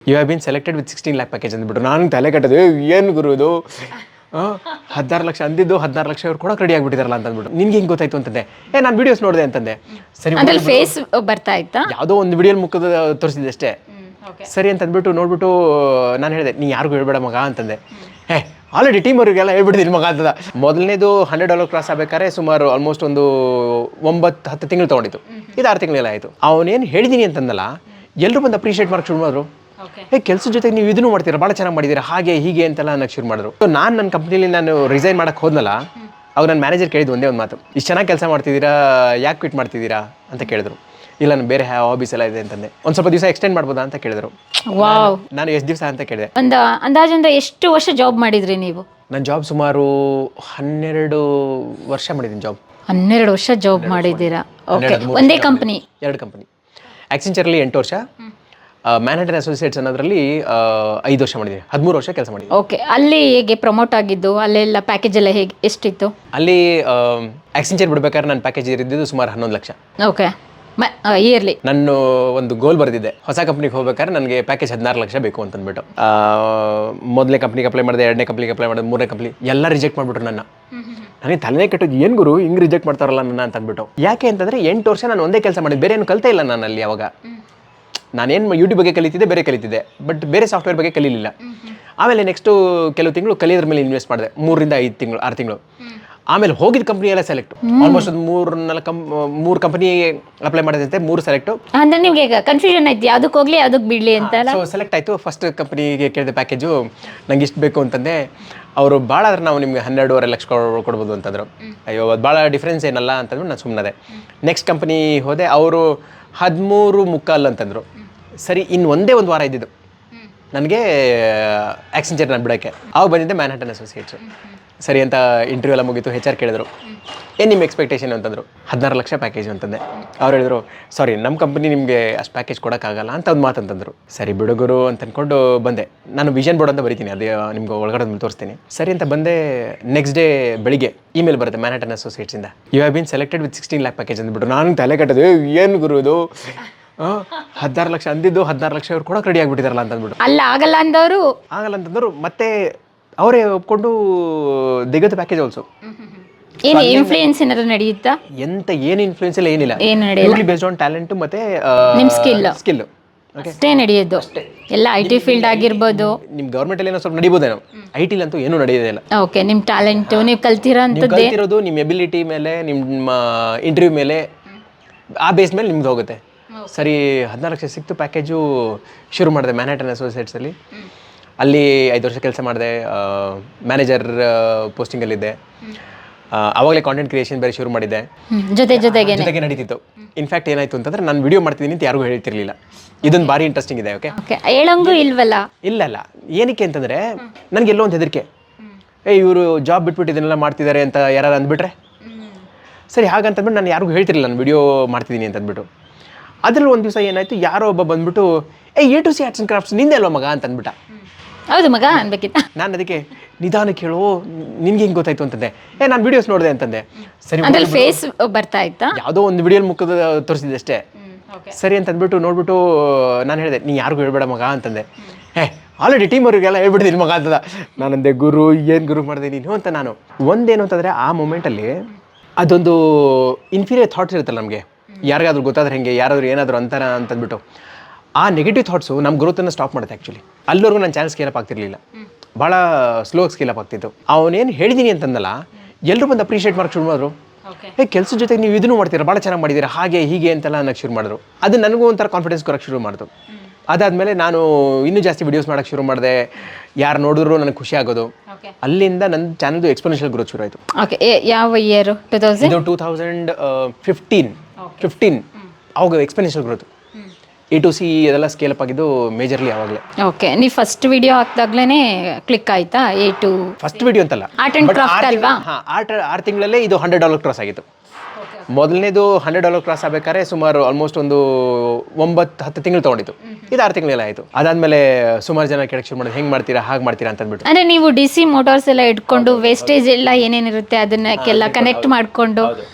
You have been selected with 16 lakh package ಅಂದ್ಬಿಟ್ಟು ನಾನು ತಲೆ ಕಟ್ಟೋದು ಏನು ಗುರು ಇದು 16 ಲಕ್ಷ ಅಂದಿದ್ದು 16 ಲಕ್ಷ ಅವ್ರು ಕೊಡೋಕೆ ರೆಡಿ ಆಗಿಬಿಟ್ಟಿದಾರಲ್ಲ ಅಂತ ಅಂದ್ಬಿಟ್ಟು ನಿನ್ಗೆ ಹೆಂಗೆ ಗೊತ್ತಾಯ್ತು ಅಂತಂದೆ ನಾನು ವೀಡಿಯೋಸ್ ನೋಡಿದೆ ಅಂತಂದೆ ಸರಿ ಅದ್ರಲ್ಲಿ ಫೇಸ್ ಬರ್ತಾ ಇತ್ತಾ ಯಾವುದೋ ಒಂದು ವಿಡಿಯೋಲಿ ಮುಖದ ತೋರಿಸಿದೆ ಅಷ್ಟೇ ಸರಿ ಅಂತ ಅಂದ್ಬಿಟ್ಟು ನೋಡ್ಬಿಟ್ಟು ನಾನು ಹೇಳಿದೆ ನೀ ಯಾರಿಗೂ ಹೇಳ್ಬೇಡ ಮಗ ಅಂತಂದೆ ಆಲ್ರೆಡಿ ಟೀಮ್ ಅವರಿಗೆಲ್ಲ ಹೇಳ್ಬಿಟ್ಟಿದ್ದೀನಿ ಮಗ ಅಂತದ ಮೊದಲನೇದು $100 ಕ್ರಾಸ್ ಆಗಬೇಕಾದ್ರೆ ಸುಮಾರು ಆಲ್ಮೋಸ್ಟ್ ಒಂದು 9-10 ತಿಂಗಳು ತೊಗೊಂಡಿತ್ತು ಇದು 6 ತಿಂಗಳೆಲ್ಲ ಆಯಿತು ಅವನೇನು ಹೇಳಿದ್ದೀನಿ ಅಂತಂದಲ್ಲ ಎಲ್ಲರೂ ಬಂದು ಅಪ್ರಿಷಿಯೇಟ್ ಮಾಡೋಕ್ಕೆ ಶುರು ಮಾಡಿದ್ರು ಕೆಲಸದ ಜೊತೆಗೆ ನೀವು ಇದನ್ನು ಮಾಡ್ತೀರಾ ಭಾಳ ಚೆನ್ನಾಗಿ ಮಾಡಿದ್ದೀರಾ ಹಾಗೆ ಹೀಗೆ ಅಂತೆಲ್ಲ ಅನ್ನೋಕ್ಕೆ ಶುರು ಮಾಡಿದ್ರು ನಾನು ನನ್ನ ಕಂಪ್ನಿಲಿ ನಾನು ರಿಸೈನ್ ಮಾಡೋಕ್ಕೆ ಹೋದ್ನಲ್ಲ ಅವಾಗ ನನ್ನ ಮ್ಯಾನೇಜರ್ ಕೇಳಿದ್ದು ಒಂದೇ ಒಂದು ಮಾತು ಇಷ್ಟು ಚೆನ್ನಾಗಿ ಕೆಲಸ ಮಾಡ್ತಿದ್ದೀರಾ ಯಾಕೆ ಕ್ವಿಟ್ ಮಾಡ್ತಿದ್ದೀರಾ ಅಂತ ಕೇಳಿದ್ರು ಇಲ್ಲ ನಾನು ಬೇರೆ ಹಾಬೀಸ್ ಎಲ್ಲ ಇದೆ ಅಂತಂದೆ ಒಂದು ಸ್ವಲ್ಪ ದಿವಸ ಎಕ್ಸ್ಟೆಂಡ್ ಮಾಡ್ಬೋದಾ ಅಂತ ಕೇಳಿದ್ರು ವಾವ್ ನಾನು ಎಷ್ಟು ದಿವಸ ಅಂತ ಕೇಳಿದೆ ಒಂದು ಅಂದಾಜಿಂದ ಎಷ್ಟು ವರ್ಷ ಜಾಬ್ ಮಾಡಿದ್ರಿ ನೀವು? ನನ್ನ ಜಾಬ್ ಸುಮಾರು 12 ವರ್ಷ ಮಾಡಿದ್ದೀನಿ ಜಾಬ್ 12 ವರ್ಷ ಜಾಬ್ ಮಾಡಿದ್ದೀರಾ ಓಕೆ ಒಂದೇ ಕಂಪನಿ 2 ಕಂಪನಿ ಆಕ್ಸೆಂಚರಲ್ಲಿ 8 ವರ್ಷ ಮ್ಯಾನ್ಹ್ಯಾಟನ್ ಅಸೋಸಿಯೇಟ್ಸ್ ಅನ್ನೋದ್ರಲ್ಲಿ 5 ವರ್ಷ ಮಾಡಿದ್ದೀನಿ 13 ವರ್ಷ ಕೆಲಸ ಮಾಡಿದ್ದೀನಿ ಓಕೆ ಅಲ್ಲಿ ಹೇಗೆ ಪ್ರಮೋಟ್ ಆಗಿದ್ದು ಅಲ್ಲೆಲ್ಲ ಪ್ಯಾಕೇಜ್ ಎಲ್ಲ ಹೇಗೆ ಎಷ್ಟಿತ್ತು ಅಲ್ಲಿ ಆಕ್ಸೆಂಚರ್ ಬಿಡ್ಬೇಕಾದ್ರೆ ನನ್ನ ಪ್ಯಾಕೇಜ್ ಇರಿದ್ದು ಸುಮಾರು 11 ಲಕ್ಷ ಓಕೆ ಇಯರ್ಲಿ ನಾನು ಒಂದು ಗೋಲ್ ಬರೆದಿದ್ದೆ ಹೊಸ ಕಂಪ್ನಿಗೆ ಹೋಗ್ಬೇಕಾದ್ರೆ ನನಗೆ ಪ್ಯಾಕೇಜ್ 16 ಲಕ್ಷ ಬೇಕು ಅಂತ ಅಂದ್ಬಿಟ್ಟು ಮೊದಲನೇ ಕಂಪ್ನಿಗೆ ಅಪ್ಲೈ ಮಾಡಿದೆ 2ನೇ ಕಂಪ್ನಿಗೆ ಅಪ್ಲೈ ಮಾಡಿದೆ 3ನೇ ಕಂಪ್ನಿ ಎಲ್ಲ ರಿಜೆಕ್ಟ್ ಮಾಡಿಬಿಟ್ರು ನನ್ನ ನನಗೆ ತಲೆನೇ ಕೆಟ್ಟದ್ದು ಏನು ಗುರು ಹಿಂಗೆ ರಿಜೆಕ್ಟ್ ಮಾಡ್ತಾರಲ್ಲ ನನ್ನ ಅಂತ ಅಂದ್ಬಿಟ್ಟು ಯಾಕೆ ಅಂತಂದರೆ 8 ವರ್ಷ ನಾನು ಒಂದೇ ಕೆಲಸ ಮಾಡಿದ್ದು ಬೇರೆ ಏನು ಕಲಿತಾ ಇಲ್ಲ ನಾನು ಅಲ್ಲಿ ಅವಾಗ ನಾನೇನು ಯೂಟ್ಯೂಬ್ ಬಗ್ಗೆ ಕಲಿತಿದ್ದೆ ಬೇರೆ ಕಲಿತಿದ್ದೆ ಬಟ್ ಬೇರೆ ಸಾಫ್ಟ್ವೇರ್ ಬಗ್ಗೆ ಕಲೀಲಿಲ್ಲ ಆಮೇಲೆ ನೆಕ್ಸ್ಟು ಕೆಲವು ತಿಂಗಳು ಕಲಿಯೋದ್ರ ಮೇಲೆ ಇನ್ವೆಸ್ಟ್ ಮಾಡಿದೆ 3-5 ತಿಂಗಳು 6 ತಿಂಗಳು ಆಮೇಲೆ ಹೋಗಿದ್ದ ಕಂಪ್ನಿ ಎಲ್ಲ ಸೆಲೆಕ್ಟ್ ಆಲ್ಮೋಸ್ಟ್ ಒಂದು 3 ಕಂಪನಿ ಅಪ್ಲೈ ಮಾಡಿದಂತೆ 3 ಸೆಲೆಕ್ಟು ಅಂದ್ರೆ ನಿಮ್ಗೆ ಈಗ ಕನ್ಫ್ಯೂಷನ್ ಆಯ್ತು ಯಾವುದಕ್ಕೆ ಹೋಗ್ಲಿ ಯಾವುದಕ್ಕೆ ಬಿಡ್ಲಿ ಅಂತ ಸೊ ಸೆಲೆಕ್ಟ್ ಆಯಿತು ಫಸ್ಟ್ ಕಂಪ್ನಿಗೆ ಕೇಳಿದೆ ಪ್ಯಾಕೇಜು ನಂಗೆ ಇಷ್ಟು ಬೇಕು ಅಂತಂದೆ ಅವರು ಭಾಳ ಆದ್ರೆ ನಾವು ನಿಮ್ಗೆ 12.5 ಲಕ್ಷ ಕೊಡ್ಬೋದು ಅಂತಂದರು ಅಯ್ಯೋ ಅದು ಭಾಳ ಡಿಫ್ರೆನ್ಸ್ ಏನಲ್ಲ ಅಂತಂದ್ರು ನಾನು ಸುಮ್ಮನೆ ನೆಕ್ಸ್ಟ್ ಕಂಪ್ನಿ ಹೋದೆ ಅವರು 13.25 ಅಂತಂದರು ಸರಿ ಇನ್ನು ಒಂದೇ ಒಂದು ವಾರ ಇದ್ದಿದ್ದು ನನಗೆ ಆಕ್ಸೆಂಚರ್ ನಾನು ಬಿಡೋಕ್ಕೆ ಅವಾಗ ಬಂದಿದ್ದೆ ಮ್ಯಾನ್ಹ್ಯಾಟನ್ ಅಸೋಸಿಯೇಟ್ಸು ಸರಿ ಅಂತ ಇಂಟರ್ವ್ಯೂ ಎಲ್ಲ ಮುಗೀತು HR ಕೇಳಿದ್ರು ಏನು ನಿಮ್ಮ ಎಕ್ಸ್ಪೆಕ್ಟೇಷನ್ ಅಂತಂದರು 16 ಲಕ್ಷ ಪ್ಯಾಕೇಜ್ ಅಂತಂದೆ ಅವ್ರು ಹೇಳಿದ್ರು ಸಾರಿ ನಮ್ಮ ಕಂಪ್ನಿ ನಿಮಗೆ ಅಷ್ಟು ಪ್ಯಾಕೇಜ್ ಕೊಡೋಕ್ಕಾಗಲ್ಲ ಅಂತ ಒಂದು ಮಾತಂತಂದರು ಸರಿ ಬಿಡುಗರು ಅಂತ ಅಂದ್ಕೊಂಡು ಬಂದೆ ನಾನು ವಿಷನ್ ಬೋರ್ಡ್ ಅಂತ ಬರೀತೀನಿ ಅದೇ ನಿಮ್ಗೆ ಒಳಗಡೆ ಮೇಲೆ ತೋರಿಸ್ತೀನಿ ಸರಿ ಅಂತ ಬಂದೆ ನೆಕ್ಸ್ಟ್ ಡೇ ಬೆಳಿಗ್ಗೆ ಇಮೇಲ್ ಬರುತ್ತೆ ಮ್ಯಾನ್ಹ್ಯಾಟನ್ ಅಸೋಸಿಯೇಟ್ಸಿಂದ you have been selected with 16 lakh package ಅಂದ್ಬಿಟ್ಟು ನಾನು ತಲೆ ಕಟ್ಟೋದು ಏನು ಗುರು ಇದು 16 ಲಕ್ಷ ಅಂದಿದ್ದು 16 ಲಕ್ಷ ಅವ್ರು ಕೊಡೋಕೆ ರೆಡಿ ಆಗಿಬಿಟ್ಟಿದಾರಲ್ಲ ಅಂತ ಅಂದ್ಬಿಟ್ಟು ಅಲ್ಲ ಆಗಲ್ಲ ಅಂತಂದರು ಮತ್ತೆ ಅವರೇ ಒಪ್ಕೊಂಡು ದಿಗದ ಪ್ಯಾಕೇಜ್ ಆಲ್ಸೋ ಏನು ಇನ್ಫ್ಲೂಯೆನ್ಸ್ ಏನಾದ್ರು ನಡೆಯುತ್ತಾ ಏನು ಇನ್ಫ್ಲೂಯೆನ್ಸ್ ಎಲ್ಲ ಏನಿಲ್ಲ ಪ್ಯೂರ್ಲಿ ಬೇಸ್ಡ್ ಆನ್ ಟ್ಯಾಲೆಂಟ್ ಮತ್ತೆ ನಿಮ್ಮ ಸ್ಕಿಲ್ ಓಕೆ ಅಷ್ಟೇ ನಡೆಯೋದು ಎಲ್ಲ IT ಫೀಲ್ಡ್ ಆಗಿರ್ಬೋದು ನಿಮ್ಮ ಗೌರ್ಮೆಂಟಲ್ಲಿ ಏನೋ ಸ್ವಲ್ಪ ನಡಿಬೋದೇನೋ IT ಅಂತೂ ಏನೂ ನಡೆಯೋದಿಲ್ಲ ಓಕೆ ನಿಮ್ಮ ಟ್ಯಾಲೆಂಟು ನೀವು ಕಲ್ತಿರೋಂಥದ್ದು ಕಲ್ತಿರೋದು ನಿಮ್ಮ ಎಬಿಲಿಟಿ ಮೇಲೆ ನಿಮ್ಮ ಇಂಟರ್ವ್ಯೂ ಮೇಲೆ ಆ ಬೇಸ್ ಮೇಲೆ ನಿಮ್ದು ಹೋಗುತ್ತೆ ಸರಿ 16 ಲಕ್ಷ ಸಿಕ್ತು ಪ್ಯಾಕೇಜು ಶುರು ಮಾಡಿದೆ ಮ್ಯಾನ್ಹ್ಯಾಟನ್ ಅಸೋಸಿಯೇಟ್ಸಲ್ಲಿ ಅಲ್ಲಿ 5 ವರ್ಷ ಕೆಲಸ ಮಾಡಿದೆ ಮ್ಯಾನೇಜರ್ ಪೋಸ್ಟಿಂಗಲ್ಲಿದ್ದೆ ಆವಾಗಲೇ ಕಾಂಟೆಂಟ್ ಕ್ರಿಯೇಷನ್ ಬೇರೆ ಶುರು ಮಾಡಿದ್ದೆ ಜೊತೆಗೆ ನಡೀತಿತ್ತು ಇನ್ಫ್ಯಾಕ್ಟ್ ಏನಾಯಿತು ಅಂತಂದರೆ ನಾನು ವಿಡಿಯೋ ಮಾಡ್ತಿದ್ದೀನಿ ಅಂತ ಯಾರಿಗೂ ಹೇಳ್ತಿರ್ಲಿಲ್ಲ ಇದೊಂದು ಭಾರಿ ಇಂಟ್ರೆಸ್ಟಿಂಗ್ ಇದೆ ಓಕೆ ಹೇಳಂಗೂ ಇಲ್ವಲ್ಲ ಇಲ್ಲ ಏನಕ್ಕೆ ಅಂತಂದರೆ ನನಗೆಲ್ಲೋ ಒಂದು ಹೆದರಿಕೆ ಇವರು ಜಾಬ್ ಬಿಟ್ಬಿಟ್ಟು ಇದನ್ನೆಲ್ಲ ಮಾಡ್ತಿದ್ದಾರೆ ಅಂತ ಯಾರು ಅಂದ್ಬಿಟ್ರೆ ಸರಿ ಹಾಗಂತಂದ್ಬಿಟ್ಟು ನಾನು ಯಾರಿಗೂ ಹೇಳ್ತಿರಲಿಲ್ಲ ನಾನು ವಿಡಿಯೋ ಮಾಡ್ತಿದ್ದೀನಿ ಅಂತ ಅಂದ್ಬಿಟ್ಟು ಅದ್ರಲ್ಲಿ ಒಂದು ದಿವಸ ಏನಾಯಿತು ಯಾರೋ ಒಬ್ಬ ಬಂದ್ಬಿಟ್ಟು A to C arts and crafts ನಿಂದೆ ಅಲ್ವಾ ಮಗ ಅಂತ ಅಂದ್ಬಿಟ್ಟ ಹೌದು ಮಗ ಅನ್ಬೇಕಿತ್ತ ನಾನು ಅದಕ್ಕೆ ನಿಧಾನಕ್ಕೆ ಹೇಳು ನಿನ್ಗೆ ಹೆಂಗೆ ಗೊತ್ತಾಯ್ತು ಅಂತಂದೆ ನಾನು ವೀಡಿಯೋಸ್ ನೋಡಿದೆ ಅಂತಂದೆ ಸರಿ ಅದ್ರಲ್ಲಿ ಫೇಸ್ ಬರ್ತಾ ಇತ್ತಾ ಯಾವುದೋ ಒಂದು ವಿಡಿಯೋಲಿ ಮುಖದ ತೋರಿಸಿದೆ ಅಷ್ಟೇ ಸರಿ ಅಂತ ಅಂದ್ಬಿಟ್ಟು ನೋಡ್ಬಿಟ್ಟು ನಾನು ಹೇಳಿದೆ ನೀ ಯಾರಿಗೂ ಹೇಳ್ಬೇಡ ಮಗ ಅಂತಂದೆ ಆಲ್ರೆಡಿ ಟೀಮ್ ಅವರಿಗೆಲ್ಲ ಹೇಳ್ಬಿಟ್ಟಿದ್ದೀನಿ ಮಗ ಅಂತದ ನಾನಂದೆ ಗುರು ಏನು ಗುರು ಮಾಡಿದೆ ನೀನು ಅಂತ ನಾನು ಒಂದೇನು ಅಂತಂದರೆ ಆ ಮೂಮೆಂಟಲ್ಲಿ ಅದೊಂದು ಇನ್ಫೀರಿಯರ್ ಥಾಟ್ಸ್ ಇರುತ್ತಲ್ಲ ನಮಗೆ ಯಾರಿಗಾದ್ರೂ ಗೊತ್ತಾದ್ರೆ ಹೆಂಗೆ ಯಾರಾದರೂ ಏನಾದರೂ ಅಂತಾರ ಅಂತಂದ್ಬಿಟ್ಟು ಆ ನೆಗೆಟಿವ್ ಥಾಟ್ಸು ನಮ್ಮ ಗ್ರೋತನ್ನು ಸ್ಟಾಪ್ ಮಾಡುತ್ತೆ ಆ್ಯಕ್ಚುಲಿ ಅಲ್ಲಿವರೆಗೂ ನನ್ನ ಚಾನಲ್ ಸ್ಕೇಲಪ್ ಆಗ್ತಿರ್ಲಿಲ್ಲ ಭಾಳ ಸ್ಲೋ ಸ್ಕೇಲಪ್ ಆಗ್ತಿತ್ತು ಅವನೇನು ಹೇಳಿದ್ದೀನಿ ಅಂತಂದಲ್ಲ ಎಲ್ಲರೂ ಬಂದು ಅಪ್ರಿಷಿಯೇಟ್ ಮಾಡೋಕ್ಕೆ ಶುರು ಮಾಡಿದ್ರು ಕೆಲಸದ ಜೊತೆಗೆ ನೀವು ಇದನ್ನು ಮಾಡ್ತೀರಾ ಭಾಳ ಚೆನ್ನಾಗಿ ಮಾಡಿದ್ದೀರಾ ಹಾಗೆ ಹೀಗೆ ಅಂತೆಲ್ಲ ಅನ್ನೋಕ್ಕೆ ಶುರು ಮಾಡಿದ್ರು ಅದು ನನಗೂ ಒಂಥರ ಕಾನ್ಫಿಡೆನ್ಸ್ ಕೊಡೋಕ್ಕೆ ಶುರು ಮಾಡಿತು ಅದಾದಮೇಲೆ ನಾನು ಇನ್ನೂ ಜಾಸ್ತಿ ವಿಡಿಯೋಸ್ ಮಾಡೋಕ್ಕೆ ಶುರು ಮಾಡಿದೆ ಯಾರು ನೋಡಿದ್ರು ನನಗೆ ಖುಷಿ ಆಗೋದು ಅಲ್ಲಿಂದ ನನ್ನ ಚಾನಲ್ದು ಎಕ್ಸ್ಪೋನೆನ್ಷಿಯಲ್ ಗ್ರೋತ್ ಶುರು ಆಯಿತು ಓಕೆ ಯಾವ ಇಯರ್ 2015 ಅವಾಗ exponential growth A to C ಅದೆಲ್ಲ ಸ್ಕೇಲಪ್ ಆಗಿದ್ದು ಮೇಜರ್ಲಿ ಆವಾಗಲೇ ಓಕೆ ನೀವು ಫಸ್ಟ್ ವಿಡಿಯೋ ಹಾಕಿದಾಗ್ಲೇ ಕ್ಲಿಕ್ ಆಯ್ತಾ ಫಸ್ಟ್ ವಿಡಿಯೋ ಅಂತಲ್ಲ ಆರ್ಟ್ ಆ್ಯಂಡ್ ಕ್ರಾಫ್ಟ್ ಅಲ್ವಾ 6 ತಿಂಗಳಲ್ಲೇ ಇದು $100 ಕ್ರಾಸ್ ಆಗಿತ್ತು ಮೊದಲನೇದು $100 ಕ್ರಾಸ್ ಆಗಬೇಕಾದ್ರೆ ಸುಮಾರು ಆಲ್ಮೋಸ್ಟ್ ಒಂದು 9-10 ತಿಂಗಳು ತೊಗೊಂಡಿತ್ತು ಇದು 6 ತಿಂಗಳೆಲ್ಲ ಆಯಿತು ಅದಾದಮೇಲೆ ಸುಮಾರು ಜನ ಕೇಳಕ್ಕೆ ಶುರು ಮಾಡಿದ್ರು ಹೆಂಗೆ ಮಾಡ್ತೀರಾ ಹಾಗೆ ಮಾಡ್ತೀರಾ ಅಂತ ಅಂದ್ಬಿಟ್ಟು ಅಂದರೆ ನೀವು DC ಮೋಟಾರ್ಸ್ ಎಲ್ಲ ಇಟ್ಕೊಂಡು ವೇಸ್ಟೇಜ್ ಎಲ್ಲ ಏನೇನಿರುತ್ತೆ ಅದನ್ನೆಲ್ಲ ಕನೆಕ್ಟ್ ಮಾಡಿಕೊಂಡು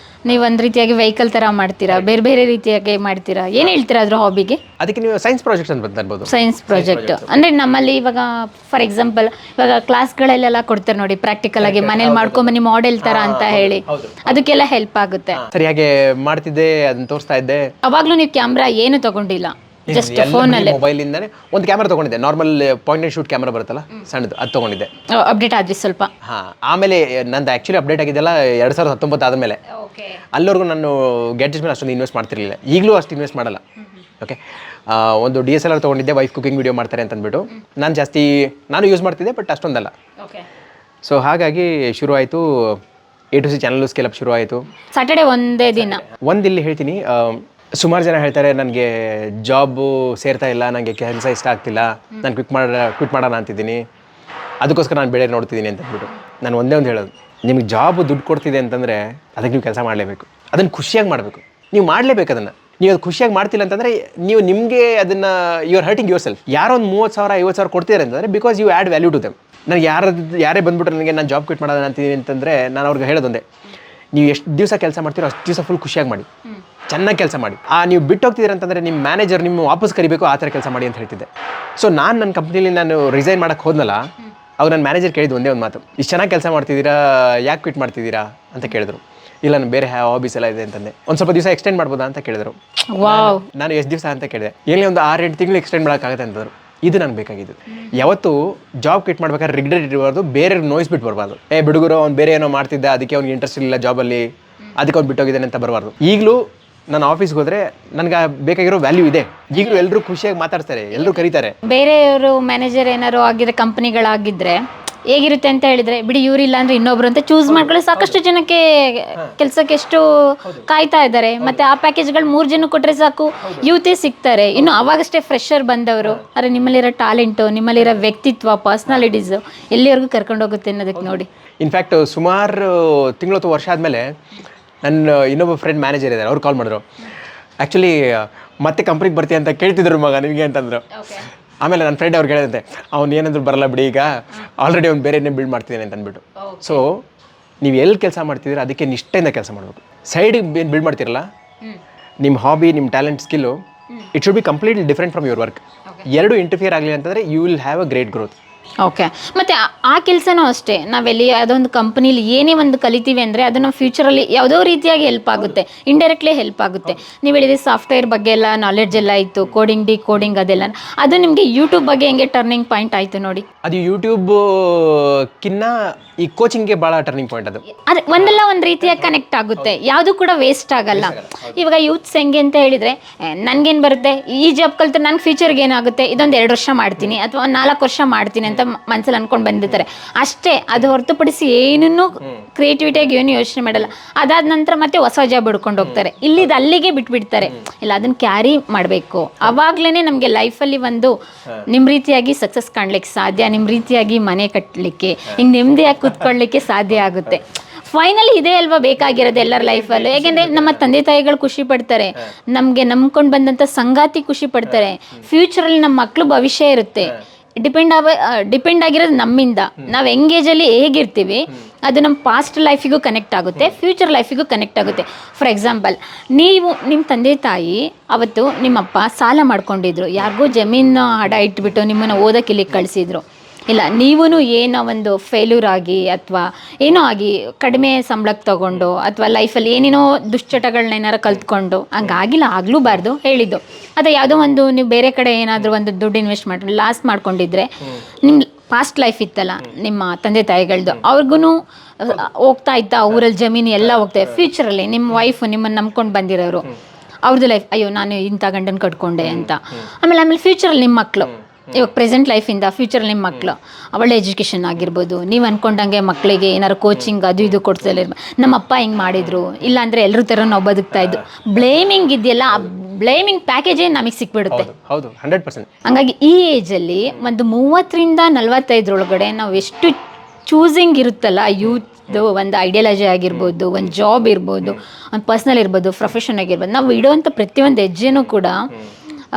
ನೀವು ಒಂದು ರೀತಿಯಾಗಿ ವೆಹಿಕಲ್ ಥರ ಮಾಡ್ತೀರಾ, ಬೇರೆ ಬೇರೆ ರೀತಿಯಾಗಿ ಮಾಡ್ತೀರಾ, ಏನು ಹೇಳ್ತೀರಾ ಅದ್ರ ಹಾಬಿಗೆ? ಅದಕ್ಕೆ ನೀವು ಸೈನ್ಸ್ ಪ್ರಾಜೆಕ್ಟ್ ಅಂತ ಬರ್ಬೋದು. ಸೈನ್ಸ್ ಪ್ರಾಜೆಕ್ಟ್ ಅಂದರೆ ನಮ್ಮಲ್ಲಿ ಇವಾಗ ಫಾರ್ ಎಕ್ಸಾಂಪಲ್ ಇವಾಗ ಕ್ಲಾಸ್ಗಳಲ್ಲೆಲ್ಲ ಕೊಡ್ತಾರೆ ನೋಡಿ, ಪ್ರಾಕ್ಟಿಕಲ್ ಆಗಿ ಮನೇಲಿ ಮಾಡ್ಕೊಂಬನ್ನಿ ಮಾಡೆಲ್ ಥರ ಅಂತ ಹೇಳಿ, ಅದಕ್ಕೆಲ್ಲ ಹೆಲ್ಪ್ ಆಗುತ್ತೆ. ಸರಿಯಾಗಿ ಮಾಡ್ತಿದ್ದೆ, ಅದನ್ನ ತೋರಿಸ್ತಾ ಇದ್ದೆ. ಅವಾಗಲೂ ನೀವು ಕ್ಯಾಮ್ರಾ ಏನು ತಗೊಂಡಿಲ್ಲ, ಜಸ್ಟ್ ಫೋನಲ್ಲಿ ಮೊಬೈಲ್ ಇಂದಾನೆ ಒಂದು ಕ್ಯಾಮ್ರಾ ತಗೊಂಡಿದ್ದೆ, normal point and shoot camera ಬರುತ್ತಲ್ಲ ಸಣ್ಣದು, ಅದು ತಗೊಂಡಿದ್ದೆ. ಅಪ್ಡೇಟ್ ಆದ್ರಿ ಸ್ವಲ್ಪ? ಆಮೇಲೆ ನಂದು ಆಕ್ಚುಲಿ ಅಪ್ಡೇಟ್ ಆಗಿದ್ದೆಲ್ಲ 2019 ಆದಮೇಲೆ. ಅಲ್ಲಿವರೆಗೂ ನಾನು ಗ್ಯಾಡ್ಜೆಟ್ಸ್ ಮೇಲೆ ಅಷ್ಟೊಂದು ಇನ್ವೆಸ್ಟ್ ಮಾಡ್ತಿರ್ಲಿಲ್ಲ, ಈಗಲೂ ಅಷ್ಟು ಇನ್ವೆಸ್ಟ್ ಮಾಡಲ್ಲ. ಓಕೆ, ಒಂದು DSLR ತೊಗೊಂಡಿದ್ದೆ, ವೈಫ್ ಕುಕಿಂಗ್ ವಿಡಿಯೋ ಮಾಡ್ತಾರೆ ಅಂತ ಅಂದ್ಬಿಟ್ಟು. ನಾನು ಯೂಸ್ ಮಾಡ್ತಿದ್ದೆ, ಬಟ್ ಅಷ್ಟೊಂದಲ್ಲ. ಸೊ ಹಾಗಾಗಿ ಶುರು ಆಯಿತು, A to C channel scale up ಶುರು ಆಯಿತು. ಸಾಟರ್ಡೆ ಒಂದೇ ದಿನ ಇಲ್ಲಿ ಹೇಳ್ತೀನಿ, ಸುಮಾರು ಜನ ಹೇಳ್ತಾರೆ ನನಗೆ ಜಾಬು ಸೇರ್ತಾ ಇಲ್ಲ, ನನಗೆ ಕೆಲಸ ಇಷ್ಟ ಆಗ್ತಿಲ್ಲ, ನಾನು ಕ್ವಿಟ್ ಮಾಡೋಣ ಅಂತಿದ್ದೀನಿ, ಅದಕ್ಕೋಸ್ಕರ ನಾನು ಬೇರೆ ನೋಡ್ತಿದ್ದೀನಿ ಅಂತ ಅಂದ್ಬಿಟ್ಟು. ನಾನು ಒಂದೇ ಒಂದು ಹೇಳೋದು, ನಿಮಗೆ ಜಾಬು ದುಡ್ಡು ಕೊಡ್ತಿದೆ ಅಂತಂದರೆ ಅದಕ್ಕೆ ನೀವು ಕೆಲಸ ಮಾಡಲೇಬೇಕು, ಅದನ್ನು ಖುಷಿಯಾಗಿ ಮಾಡಬೇಕು, ನೀವು ಮಾಡಲೇಬೇಕು ಅದನ್ನು. ನೀವು ಅದು ಖುಷಿಯಾಗಿ ಮಾಡ್ತಿಲ್ಲ ಅಂತಂದರೆ ನೀವು ನಿಮಗೆ ಅದನ್ನು you are hurting yourself. ಯಾರೋ ಒಂದು 30,000 50,000 ಕೊಡ್ತಿದ್ದಾರೆ ಅಂತಂದರೆ because you add value to them. ನನಗೆ ಯಾರೇ ಬಂದ್ಬಿಟ್ಟು ನನಗೆ ನಾನು ಜಾಬ್ ಕ್ವಿಟ್ ಮಾಡೋಣ ಅಂತೀನಿ ಅಂತಂದರೆ ನಾನು ಅವ್ರಿಗೆ ಹೇಳೋದೊಂದೇ, ನೀವು ಎಷ್ಟು ದಿವಸ ಕೆಲಸ ಮಾಡ್ತೀರೋ ಅಷ್ಟು ದಿವಸ ಫುಲ್ ಖುಷಿಯಾಗಿ ಮಾಡಿ, ಚೆನ್ನಾಗಿ ಕೆಲಸ ಮಾಡಿ. ನೀವು ಬಿಟ್ಟು ಹೋಗ್ತಿದ್ದೀರ ಅಂತಂದರೆ ನಿಮ್ಮ ಮ್ಯಾನೇಜರ್ ನಿಮ್ಮ ವಾಪಸ್ ಕರಿಬೇಕು, ಆ ಥರ ಕೆಲಸ ಮಾಡಿ ಅಂತ ಹೇಳ್ತಿದ್ದೆ. ಸೊ ನನ್ನ ಕಂಪ್ನಿಲಿ ನಾನು ರಿಸೈನ್ ಮಾಡೋಕ್ಕೆ ಹೋದ್ನಲ್ಲ, ಅವಾಗ ನನ್ನ ಮ್ಯಾನೇಜರ್ ಕೇಳಿದ್ದು ಒಂದೇ ಒಂದು ಮಾತು, ಇಷ್ಟು ಚೆನ್ನಾಗಿ ಕೆಲಸ ಮಾಡ್ತಿದ್ದೀರಾ, ಯಾಕೆ ಕ್ವಿಟ್ ಮಾಡ್ತಿದ್ದೀರಾ ಅಂತ ಕೇಳಿದ್ರು. ಇಲ್ಲ, ನಾನು ಬೇರೆ ಹಾಬೀಸ್ ಎಲ್ಲ ಇದೆ ಅಂತಂದೆ. ಒಂದು ಸ್ವಲ್ಪ ದಿವಸ ಎಕ್ಸ್ಟೆಂಡ್ ಮಾಡ್ಬೋದಾ ಅಂತ ಕೇಳಿದ್ರು. ನಾನು ಎಷ್ಟು ದಿವಸ ಅಂತ ಕೇಳಿದೆ, ಏನೇ ಒಂದು 6-8 ತಿಂಗಳು ಎಕ್ಸ್ಟೆಂಡ್ ಮಾಡೋಕ್ಕಾಗತ್ತೆ ಅಂತಂದರು. ಇದು ನನಗೆ ಬೇಕಾಗಿದ್ದು. ಯಾವತ್ತು ಜಾಬ್ ಕ್ವಿಟ್ ಮಾಡ್ಬೇಕಾದ್ರೆ ರಿಗ್ರೆಟ್ ಇರಬಾರ್ದು, ಬೇರೆ ನೋಯಿಸ್ಬಿಟ್ಟು ಬರಬಾರ್ದು. ಬಿಡುಗರು ಅವ್ನು ಬೇರೆ ಏನೋ ಮಾಡ್ತಿದ್ದ, ಅದಕ್ಕೆ ಅವ್ನಿಗೆ ಇಂಟ್ರೆಸ್ಟ್ ಇಲ್ಲ ಜಾಬಲ್ಲಿ, ಅದಕ್ಕೆ ಅವ್ನು ಬಿಟ್ಟೋಗಿದ್ದಾನೆ ಅಂತ ಬರಬಾರ್ದು. ಈಗಲೂ ನಾನು ಆಫೀಸ್ಗೆ ಹೋದರೆ ನನಗೆ ಬೇಕಾಗಿರೋ ವ್ಯಾಲ್ಯೂ ಇದೆ. ಈಗಲೂ ಎಲ್ಲರೂ ಖುಷಿಯಾಗಿ ಮಾತಾಡ್ತಾರೆ, ಎಲ್ಲರೂ ಕರೀತಾರೆ. ಬೇರೆಯವರು ಮ್ಯಾನೇಜರ್ ಏನಾರು ಆಗಿದ್ರೆ ಕಂಪ್ನಿಗಳಾಗಿದ್ದರೆ ಹೇಗಿರುತ್ತೆ ಅಂತ ಹೇಳಿದ್ರೆ, ಬಿಡಿ ಇವರಿಲ್ಲ ಅಂದ್ರೆ ಇನ್ನೊಬ್ರು ಅಂತ ಚೂಸ್ ಮಾಡ್ಕೊಳ್ಳಿ. ಸಾಕಷ್ಟು ಜನಕ್ಕೆ ಕೆಲಸಕ್ಕೆ ಎಷ್ಟು ಕಾಯ್ತಾ ಇದ್ದಾರೆ. ಮತ್ತೆ ಆ ಪ್ಯಾಕೇಜ್ಗಳು 3 ಜನ ಕೊಟ್ಟರೆ ಸಾಕು, ಯೂತೇ ಸಿಗ್ತಾರೆ. ಇನ್ನು ಅವಾಗಷ್ಟೇ ಫ್ರೆಶರ್ ಬಂದವರು, ಆದರೆ ನಿಮ್ಮಲ್ಲಿರೋ ಟ್ಯಾಲೆಂಟು, ನಿಮ್ಮಲ್ಲಿರೋ ವ್ಯಕ್ತಿತ್ವ, ಪರ್ಸ್ನಾಲಿಟೀಸು ಎಲ್ಲಿವರೆಗೂ ಕರ್ಕೊಂಡು ಹೋಗುತ್ತೆ ಅನ್ನೋದಕ್ಕೆ ನೋಡಿ. ಇನ್ಫ್ಯಾಕ್ಟ್ ಸುಮಾರು ತಿಂಗಳು ಅಥವಾ ವರ್ಷ ಆದಮೇಲೆ ನನ್ನ ಇನ್ನೊಬ್ಬ ಫ್ರೆಂಡ್ ಮ್ಯಾನೇಜರ್ ಇದ್ದಾರೆ, ಅವ್ರು ಕಾಲ್ ಮಾಡಿದ್ರು. ಆ್ಯಕ್ಚುಲಿ ಮತ್ತೆ ಕಂಪ್ನಿಗೆ ಬರ್ತೀಯ ಅಂತ ಕೇಳ್ತಿದ್ರು ಮಗ ನಿಮಗೆ ಅಂತಂದರು. ಆಮೇಲೆ ನನ್ನ ಫ್ರೆಂಡ್ ಅವ್ರಿಗೆ ಹೇಳಿದಂತೆ, ಅವ್ನು ಏನಂದ್ರು ಬರಲ್ಲ ಬಿಡಿ, ಈಗ ಆಲ್ರೆಡಿ ಅವ್ನು ಬೇರೆನೇ ಬಿಲ್ಡ್ ಮಾಡ್ತಿದ್ದಾನೆ ಅಂತ ಅಂದ್ಬಿಟ್ಟು. ಸೊ ನೀವು ಎಲ್ಲಿ ಕೆಲಸ ಮಾಡ್ತಿದ್ದೀರ ಅದಕ್ಕೆ ನಿಷ್ಠೆಯಿಂದ ಕೆಲಸ ಮಾಡಬೇಕು. ಸೈಡಿಗೆ ಏನು ಬಿಲ್ಡ್ ಮಾಡ್ತಿರಲ್ಲ, ನಿಮ್ಮ ಹಾಬಿ, ನಿಮ್ಮ talent, skill, it should be completely different from your work. ಎರಡು ಇಂಟರ್ಫಿಯರ್ ಆಗಲಿ ಅಂತಂದರೆ you will have a great growth. Okay, ಮತ್ತು ಆ ಕೆಲಸನೂ ಅಷ್ಟೇ, ನಾವೆಲ್ಲಿ ಅದೊಂದು ಕಂಪ್ನಿಲಿ ಏನೇ ಒಂದು ಕಲಿತೀವಿ ಅಂದರೆ ಅದು ನಮ್ಮ ಫ್ಯೂಚರಲ್ಲಿ ಯಾವುದೋ ರೀತಿಯಾಗಿ ಹೆಲ್ಪ್ ಆಗುತ್ತೆ, ಇಂಡೈರೆಕ್ಟ್ಲಿ ಹೆಲ್ಪ್ ಆಗುತ್ತೆ. ನೀವು ಹೇಳಿದ್ರೆ ಸಾಫ್ಟ್ವೇರ್ ಬಗ್ಗೆ ಎಲ್ಲ ನಾಲೆಡ್ಜ್ ಎಲ್ಲ ಇತ್ತು, ಕೋಡಿಂಗ್, ಡಿಕೋಡಿಂಗ್ ಅದೆಲ್ಲ, ಅದು ನಿಮಗೆ ಯೂಟ್ಯೂಬ್ ಬಗ್ಗೆ ಹೆಂಗೆ ಟರ್ನಿಂಗ್ ಪಾಯಿಂಟ್ ಆಯಿತು ನೋಡಿ? ಅದು ಯೂಟ್ಯೂಬ್ಕಿನ್ನ ಈ ಕೋಚಿಂಗ್ಗೆ ಭಾಳ ಟರ್ನಿಂಗ್ ಪಾಯಿಂಟ್. ಅದು ಒಂದಲ್ಲ ಒಂದು ರೀತಿಯಾಗಿ ಕನೆಕ್ಟ್ ಆಗುತ್ತೆ, ಯಾವುದು ಕೂಡ ವೇಸ್ಟ್ ಆಗಲ್ಲ. ಇವಾಗ ಯೂತ್ಸ್ ಹೆಂಗೆ ಅಂತ ಹೇಳಿದರೆ, ನನಗೇನು ಬರುತ್ತೆ, ಈ ಜಾಬ್ ಕಲಿತ್ರೆ ನನ್ನ ಫ್ಯೂಚರ್ಗೆ ಏನಾಗುತ್ತೆ, ಇದೊಂದು 2 ವರ್ಷ ಮಾಡ್ತೀನಿ ಅಥವಾ 4 ವರ್ಷ ಮಾಡ್ತೀನಿ ಅಂತ ಮನಸ್ಸಲ್ಲಿ ಅಂದ್ಕೊಂಡು ಬಂದಿರ್ತಾರೆ ಅಷ್ಟೇ. ಅದು ಹೊರತುಪಡಿಸಿ ಏನನ್ನೂ ಕ್ರಿಯೇಟಿವಿಟಿಯಾಗಿ ಏನು ಯೋಚನೆ ಮಾಡಲ್ಲ. ಅದಾದ ನಂತರ ಮತ್ತೆ ಹೊಸ ಜಾಬ್ ಹಿಡ್ಕೊಂಡು ಹೋಗ್ತಾರೆ, ಇಲ್ಲಿದ್ದು ಅಲ್ಲಿಗೆ ಬಿಟ್ಬಿಡ್ತಾರೆ. ಇಲ್ಲ, ಅದನ್ನು ಕ್ಯಾರಿ ಮಾಡಬೇಕು. ಅವಾಗಲೇ ನಮಗೆ ಲೈಫಲ್ಲಿ ಒಂದು ನಿಮ್ಮ ರೀತಿಯಾಗಿ ಸಕ್ಸಸ್ ಕಾಣಲಿಕ್ಕೆ ಸಾಧ್ಯ, ನಿಮ್ಮ ರೀತಿಯಾಗಿ ಮನೆ ಕಟ್ಟಲಿಕ್ಕೆ, ಹಿಂಗೆ ನೆಮ್ಮದಿಯಾಗಿ ಕೂತ್ಕೊಳ್ಳಿಕ್ಕೆ ಸಾಧ್ಯ ಆಗುತ್ತೆ. ಫೈನಲಿ ಇದೇ ಅಲ್ವಾ ಬೇಕಾಗಿರೋದು ಎಲ್ಲರ ಲೈಫಲ್ಲೂ. ಯಾಕೆಂದರೆ ನಮ್ಮ ತಂದೆ ತಾಯಿಗಳು ಖುಷಿ ಪಡ್ತಾರೆ, ನಮಗೆ ನಂಬ್ಕೊಂಡು ಬಂದಂಥ ಸಂಗಾತಿ ಖುಷಿ ಪಡ್ತಾರೆ, ಫ್ಯೂಚರಲ್ಲಿ ನಮ್ಮ ಮಕ್ಕಳು ಭವಿಷ್ಯ ಇರುತ್ತೆ. ಡಿಪೆಂಡ್ ಆಗಿರೋದು ನಮ್ಮಿಂದ. ನಾವು ಎಂಗೇಜಲ್ಲಿ ಹೇಗಿರ್ತೀವಿ ಅದು ನಮ್ಮ ಪಾಸ್ಟ್ ಲೈಫಿಗೂ ಕನೆಕ್ಟ್ ಆಗುತ್ತೆ, ಫ್ಯೂಚರ್ ಲೈಫಿಗೂ ಕನೆಕ್ಟ್ ಆಗುತ್ತೆ. ಫಾರ್ ಎಕ್ಸಾಂಪಲ್, ನೀವು ನಿಮ್ಮ ತಂದೆ ತಾಯಿ ಅವತ್ತು ನಿಮ್ಮಪ್ಪ ಸಾಲ ಮಾಡ್ಕೊಂಡಿದ್ರು, ಯಾರಿಗೂ ಜಮೀನು ಹಡ ಇಟ್ಬಿಟ್ಟು ನಿಮ್ಮನ್ನು ಓದೋಕ್ಕೆ ಇಲ್ಲಿಗೆ ಕಳಿಸಿದ್ರು. ಇಲ್ಲ, ನೀವೂ ಏನೋ ಒಂದು ಫೇಲ್ಯೂರ್ ಆಗಿ ಅಥವಾ ಏನೋ ಆಗಿ ಕಡಿಮೆ ಸಂಬಳಕ್ಕೆ ತೊಗೊಂಡು ಅಥವಾ ಲೈಫಲ್ಲಿ ಏನೇನೋ ದುಶ್ಚಟಗಳನ್ನ ಏನಾರು ಕಲ್ತ್ಕೊಂಡು ಹಂಗಾಗಿಲ್ಲ, ಆಗಲೂಬಾರ್ದು ಹೇಳಿದ್ದು. ಅದೇ ಯಾವುದೋ ಒಂದು ನೀವು ಬೇರೆ ಕಡೆ ಏನಾದರೂ ಒಂದು ದುಡ್ಡು ಇನ್ವೆಸ್ಟ್ ಮಾಡಿ ಲಾಸ್ ಮಾಡ್ಕೊಂಡಿದ್ರೆ, ನಿಮ್ಮ ಪಾಸ್ಟ್ ಲೈಫ್ ಇತ್ತಲ್ಲ ನಿಮ್ಮ ತಂದೆ ತಾಯಿಗಳದ್ದು, ಅವ್ರಿಗೂ ಹೋಗ್ತಾ ಇತ್ತಾ ಊರಲ್ಲಿ ಜಮೀನು ಎಲ್ಲ ಹೋಗ್ತಾಯಿದೆ. ಫ್ಯೂಚರಲ್ಲಿ ನಿಮ್ಮ ವೈಫು ನಿಮ್ಮನ್ನು ನಂಬ್ಕೊಂಡು ಬಂದಿರೋರು, ಅವ್ರದ್ದು ಲೈಫ್, ಅಯ್ಯೋ ನಾನು ಇಂಥ ಗಂಡನ ಕಟ್ಕೊಂಡೆ ಅಂತ. ಆಮೇಲೆ ಫ್ಯೂಚರಲ್ಲಿ ನಿಮ್ಮ ಮಕ್ಕಳು, ಇವಾಗ ಪ್ರೆಸೆಂಟ್ ಲೈಫಿಂದ ಫ್ಯೂಚರಲ್ಲಿ ನಿಮ್ಮ ಮಕ್ಕಳು ಒಳ್ಳೆ ಎಜುಕೇಷನ್ ಆಗಿರ್ಬೋದು, ನೀವು ಅಂದ್ಕೊಂಡಂಗೆ ಮಕ್ಕಳಿಗೆ ಏನಾರು ಕೋಚಿಂಗ್ ಅದು ಇದು ಕೊಡ್ಸಲ್ಲ, ನಮ್ಮಪ್ಪ ಹಿಂಗೆ ಮಾಡಿದರು, ಇಲ್ಲಾಂದರೆ ಎಲ್ಲರ ಥರ ನಾವು ಬದುಕ್ತಾ ಇದ್ದು ಬ್ಲೇಮಿಂಗ್ ಇದೆಯಲ್ಲ, ಆ ಬ್ಲೇಮಿಂಗ್ ಪ್ಯಾಕೇಜೇ ನಮಗೆ ಸಿಕ್ಬಿಡುತ್ತೆ. ಹೌದು, 100%. ಹಂಗಾಗಿ ಈ ಏಜಲ್ಲಿ ಒಂದು 30ರಿಂದ 45 ನಾವು ಎಷ್ಟು ಚೂಸಿಂಗ್ ಇರುತ್ತಲ್ಲ, ಯೂತ್ದು ಒಂದು ಐಡಿಯಾಲಜಿ ಆಗಿರ್ಬೋದು, ಒಂದು ಜಾಬ್ ಇರ್ಬೋದು, ಒಂದು ಪರ್ಸ್ನಲ್ ಇರ್ಬೋದು, ಪ್ರೊಫೆಷನ್ ಆಗಿರ್ಬೋದು, ನಾವು ಇಡೋವಂಥ ಪ್ರತಿಯೊಂದು ಹೆಜ್ಜೆನೂ ಕೂಡ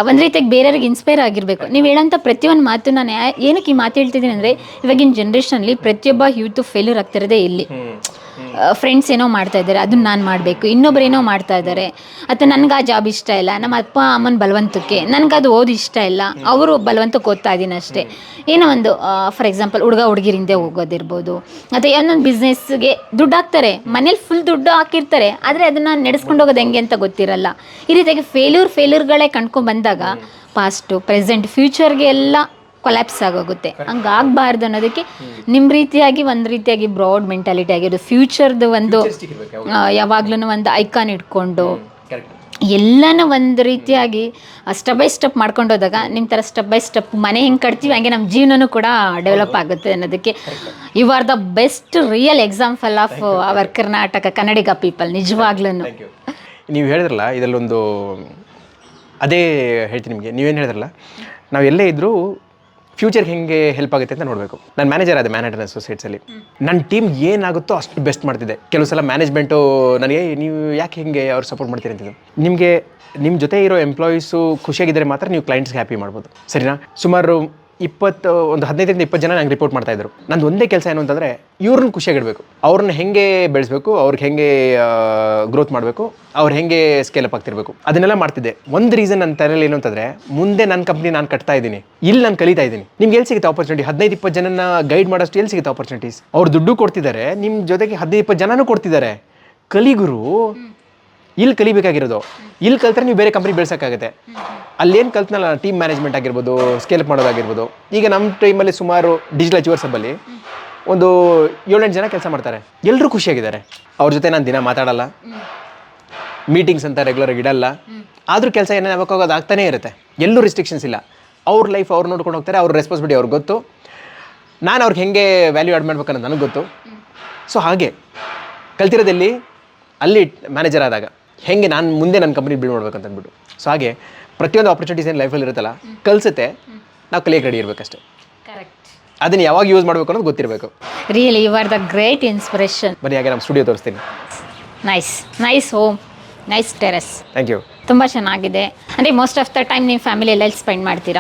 ಒಂದು ರೀತಿಯಾಗಿ ಬೇರೆಯವ್ರಿಗೆ ಇನ್ಸ್ಪೈರ್ ಆಗಿರಬೇಕು. ನೀವು ಹೇಳೋಂಥ ಪ್ರತಿಯೊಂದು ಮಾತು, ನಾನು ಏನಕ್ಕೆ ಈ ಮಾತು ಹೇಳ್ತಿದ್ದೀನಿ ಅಂದರೆ, ಇವಾಗಿನ ಜನ್ರೇಷನಲ್ಲಿ ಪ್ರತಿಯೊಬ್ಬ ಯೂತು ಫೇಲ್ಯೂರ್ ಆಗ್ತಿರೋದೇ ಇಲ್ಲಿ. ಫ್ರೆಂಡ್ಸ್ ಏನೋ ಮಾಡ್ತಾ ಇದ್ದಾರೆ ಅದನ್ನ ನಾನು ಮಾಡಬೇಕು, ಇನ್ನೊಬ್ರು ಏನೋ ಮಾಡ್ತಾ ಇದ್ದಾರೆ, ಅಥವಾ ನನಗೆ ಆ ಜಾಬ್ ಇಷ್ಟ ಇಲ್ಲ, ನಮ್ಮ ಅಪ್ಪ ಅಮ್ಮನ ಬಲವಂತಕ್ಕೆ ನನಗದು ಓದಿ ಇಷ್ಟ ಇಲ್ಲ, ಅವರು ಬಲವಂತಕ್ಕೆ ಓದ್ತಾ ಇದ್ದೀನಿ ಅಷ್ಟೇ. ಏನೋ ಒಂದು ಫಾರ್ ಎಕ್ಸಾಂಪಲ್ ಹುಡುಗ ಹುಡುಗಿರಿಂದೆ ಹೋಗೋದಿರ್ಬೋದು, ಅಥವಾ ಏನೊಂದು ಬಿಸ್ನೆಸ್ಗೆ ದುಡ್ಡು ಹಾಕ್ತಾರೆ, ಮನೇಲಿ ಫುಲ್ ದುಡ್ಡು ಹಾಕಿರ್ತಾರೆ, ಆದರೆ ಅದನ್ನು ನಡೆಸ್ಕೊಂಡು ಹೋಗೋದು ಹೆಂಗೆ ಅಂತ ಗೊತ್ತಿರಲ್ಲ. ಈ ರೀತಿಯಾಗಿ ಫೇಲ್ಯೂರ್ಗಳೇ ಕಂಡ್ಕೊಂಡು ಬಂದಾಗ ಪಾಸ್ಟು ಪ್ರೆಸೆಂಟ್ ಫ್ಯೂಚರ್ಗೆ ಎಲ್ಲ ಕೊಲ್ಯಾಪ್ಸ್ ಆಗೋಗುತ್ತೆ. ಹಂಗಾಗಬಾರ್ದು ಅನ್ನೋದಕ್ಕೆ ನಿಮ್ಮ ರೀತಿಯಾಗಿ ಒಂದು ರೀತಿಯಾಗಿ ಬ್ರಾಡ್ ಮೆಂಟಾಲಿಟಿ ಆಗಿರೋದು, ಫ್ಯೂಚರ್ದು ಒಂದು ಯಾವಾಗ್ಲೂ ಒಂದು ಐಕಾನ್ ಇಟ್ಕೊಂಡು ಎಲ್ಲನೂ ಒಂದು ರೀತಿಯಾಗಿ ಸ್ಟೆಪ್ ಬೈ ಸ್ಟೆಪ್ ಮಾಡ್ಕೊಂಡು ಹೋದಾಗ ನಿಮ್ಮ ಥರ ಸ್ಟೆಪ್ ಬೈ ಸ್ಟೆಪ್ ಮನೆ ಹೆಂಗೆ ಕಟ್ತೀವಿ ಹಂಗೆ ನಮ್ಮ ಜೀವನನೂ ಕೂಡ ಡೆವಲಪ್ ಆಗುತ್ತೆ ಅನ್ನೋದಕ್ಕೆ you are the best real example of our Karnataka Kannadiga people. ನಿಜವಾಗ್ಲೂ ನೀವು ಹೇಳಿದ್ರಲ್ಲ ಇದರಲ್ಲೊಂದು ಅದೇ ಹೇಳ್ತೀನಿ ನಿಮಗೆ, ನೀವೇನು ಹೇಳಿದ್ರಲ್ಲ, ನಾವು ಎಲ್ಲೇ ಇದ್ದರೂ ಫ್ಯೂಚರ್ಗೆ ಹೆಂಗೆ ಹೆಲ್ಪ್ ಆಗುತ್ತೆ ಅಂತ ನೋಡಬೇಕು. ನಾನು ಮ್ಯಾನೇಜರ್ ಆದೆ ಮ್ಯಾನೇಜರ್ ಅಸೋಸಿಯೇಟ್ಸಲ್ಲಿ. ನನ್ನ ಟೀಮ್ ಏನಾಗುತ್ತೋ ಅಷ್ಟು ಬೆಸ್ಟ್ ಮಾಡ್ತಿದ್ದೆ. ಕೆಲವು ಸಲ ಮ್ಯಾನೇಜ್ಮೆಂಟು ನನಗೆ ನೀವು ಯಾಕೆ ಹಿಂಗೆ ಅವ್ರು ಸಪೋರ್ಟ್ ಮಾಡ್ತೀರಿ ಅಂತಿದ್ದು. ನಿಮಗೆ ನಿಮ್ಮ ಜೊತೆ ಇರೋ ಎಂಪ್ಲಾಯೀಸು ಖುಷಿಯಾಗಿದ್ದರೆ ಮಾತ್ರ ನೀವು ಕ್ಲೈಂಟ್ಸ್ಗೆ ಹ್ಯಾಪಿ ಮಾಡ್ಬೋದು, ಸರಿನಾ? ಸುಮಾರು 15ರಿಂದ 20 ಜನ ನಂಗೆ ರಿಪೋರ್ಟ್ ಮಾಡ್ತಾಯಿದ್ರು. ನಂದು ಒಂದೇ ಕೆಲಸ ಏನು ಅಂತಂದರೆ ಇವ್ರನ್ನ ಖುಷಿಯಾಗಿಡಬೇಕು, ಅವ್ರನ್ನ ಹೆಂಗೆ ಬೆಳೆಸಬೇಕು, ಅವ್ರಿಗೆ ಹೆಂಗೆ ಗ್ರೋತ್ ಮಾಡಬೇಕು, ಅವ್ರು ಹೆಂಗೆ ಸ್ಕೇಲಪ್ ಆಗ್ತಿರ್ಬೇಕು, ಅದನ್ನೆಲ್ಲ ಮಾಡ್ತಿದ್ದೆ. ಒಂದು ರೀಸನ್ ನನ್ನ ತಲೆಯಲ್ಲಿ ಏನು ಅಂತಂದರೆ, ಮುಂದೆ ನನ್ನ ಕಂಪ್ನಿ ನಾನು ಕಟ್ತಾ ಇದ್ದೀನಿ, ಇಲ್ಲಿ ನಾನು ಕಲಿತಾ ಇದ್ದೀನಿ. ನಿಮ್ಗೆ ಎಲ್ಲಿ ಸಿಗುತ್ತೆ ಆಪರ್ಚುನಿಟಿ? 15-20 ಜನನ ಗೈಡ್ ಮಾಡೋಷ್ಟು ಎಲ್ಲಿ ಸಿಗುತ್ತೆ ಆಪರ್ಚುನಿಟೀಸ್? ಅವ್ರು ದುಡ್ಡು ಕೊಡ್ತಿದ್ದಾರೆ, ನಿಮ್ಮ ಜೊತೆಗೆ 15-20 ಜನನೂ ಕೊಡ್ತಿದ್ದಾರೆ. ಕಲಿಗುರು ಇಲ್ಲಿ ಕಲಿಬೇಕಾಗಿರೋದು. ಇಲ್ಲಿ ಕಲ್ತ್ರೆ ನೀವು ಬೇರೆ ಕಂಪ್ನಿ ಬೆಳೆಸೋಕ್ಕಾಗುತ್ತೆ. ಅಲ್ಲೇನು ಕಲ್ತ್ನಲ್ಲ, ಟೀಮ್ ಮ್ಯಾನೇಜ್ಮೆಂಟ್ ಆಗಿರ್ಬೋದು, ಸ್ಕೇಲಪ್ ಮಾಡೋದಾಗಿರ್ಬೋದು. ಈಗ ನಮ್ಮ ಟೈಮಲ್ಲಿ ಸುಮಾರು ಡಿಜಿಟಲ್ ಅಚೀವರ್ಸ್ ಹಬ್ಬಲ್ಲಿ ಒಂದು 7-8 ಜನ ಕೆಲಸ ಮಾಡ್ತಾರೆ, ಎಲ್ಲರೂ ಖುಷಿಯಾಗಿದ್ದಾರೆ. ಅವ್ರ ಜೊತೆ ನಾನು ದಿನ ಮಾತಾಡಲ್ಲ, ಮೀಟಿಂಗ್ಸ್ ಅಂತ ರೆಗ್ಯುಲರಾಗಿ ಇಡಲ್ಲ, ಆದರೂ ಕೆಲಸ ಏನೇನು ಯಾವಾಗ ಆಗ್ತಾನೇ ಇರುತ್ತೆ. ಎಲ್ಲೂ ರಿಸ್ಟ್ರಿಕ್ಷನ್ಸ್ ಇಲ್ಲ. ಅವ್ರ ಲೈಫ್ ಅವ್ರು ನೋಡ್ಕೊಂಡು ಹೋಗ್ತಾರೆ, ಅವ್ರ ರೆಸ್ಪಾನ್ಸಿಬಿಲಿಟಿ ಅವ್ರಿಗೆ ಗೊತ್ತು, ನಾನು ಅವ್ರಿಗೆ ಹೆಂಗೆ ವ್ಯಾಲ್ಯೂ ಆ್ಯಡ್ ಮಾಡ್ಬೇಕು ಅನ್ನೋದು ನನಗೆ ಗೊತ್ತು. ಸೊ ಹಾಗೆ ಕಲ್ತಿರೋದಲ್ಲಿ ಅಲ್ಲಿ ಮ್ಯಾನೇಜರ್ ಆದಾಗ ಹೆಂಗೆ ನಾನು ಮುಂದೆ ನನ್ನ ಕಂಪ್ನಿ ಬಿಲ್ಡ್ ಮಾಡ್ಬೇಕು ಅಂತ ಅಂದ್ಬಿಟ್ಟು. ಸೊ ಹಾಗೆ ಪ್ರತಿಯೊಂದು ಆಪರ್ಚುನಿಟೀಸ್ ಏನು ಲೈಫಲ್ಲಿ ಇರುತ್ತಲ್ಲ, ಕಲಿಸುತ್ತೆ, ನಾವು ಕಲಿಯಕ್ಕೆ ರೆಡಿ ಇರಬೇಕಷ್ಟೇ. ಅದನ್ನು ಯಾವಾಗ ಯೂಸ್ ಮಾಡಬೇಕು ಅನ್ನೋದು ಗೊತ್ತಿರಬೇಕು. Really you are the great inspiration. ಬನ್ನಿ ಹಾಗೆ ನಮ್ಮ ಸ್ಟುಡಿಯೋ ತೋರಿಸ್ತೀನಿ. Nice home, nice terrace. Thank you. ತುಂಬ ಚೆನ್ನಾಗಿದೆ. ಅಂದರೆ ಮೋಸ್ಟ್ ಆಫ್ ದ ಟೈಮ್ ನೀವು ಫ್ಯಾಮಿಲಿ ಎಲ್ಲ ಸ್ಪೆಂಡ್ ಮಾಡ್ತೀರಾ?